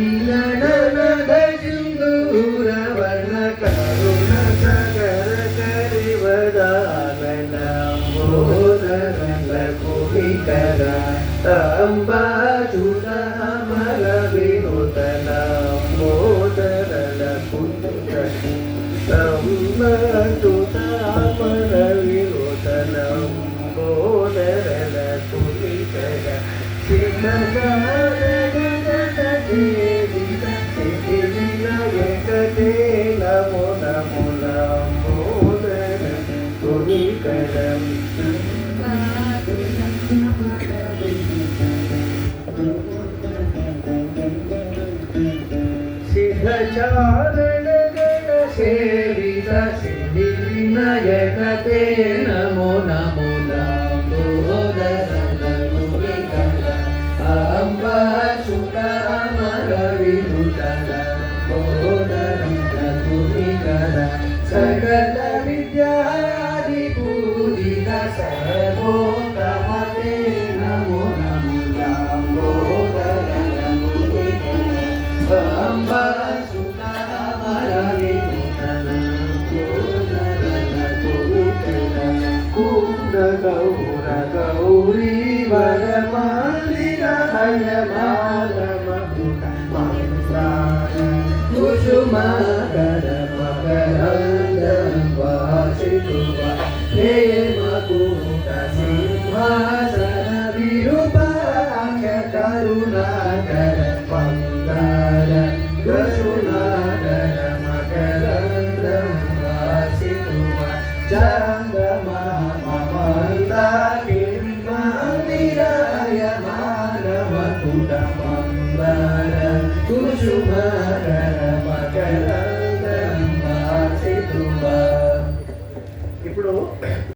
శ్రీగణనద సింధూరవర్ణ కరుణ సగర కరివదానన మోదరల కుమికర అంబాచుత అమర వినూతన మోదరల కుమికర అంబాచుత అమర వినూతన మోదరల కుమికర నమో నమో నమోదర కుమికరం సిద్ధచారణ గణ సేవిత సిద్ధి వినాయకతే నమో నమో నమోదర అంబాచుత అమర వినూతన సకల విద్యాది పూజిత సర్వోత్తమతే నమో నమో లంబోదర అంబాచుత అమర వినూతన కుంద గౌర గౌరీ వరమాలిక హయమాలమకుట మంత్రాన కుసుమకర మకరందం వాసితువ హేమకూట సింహాసన విరూపాక్ష కరుణాకర మందార కుసుమకర మకరందం వాసితువ చంద్రమా మందాకిని మందిరాయ మానవకుట మందార కుసుమకర మకరందం వాసితువ. ఇప్పుడు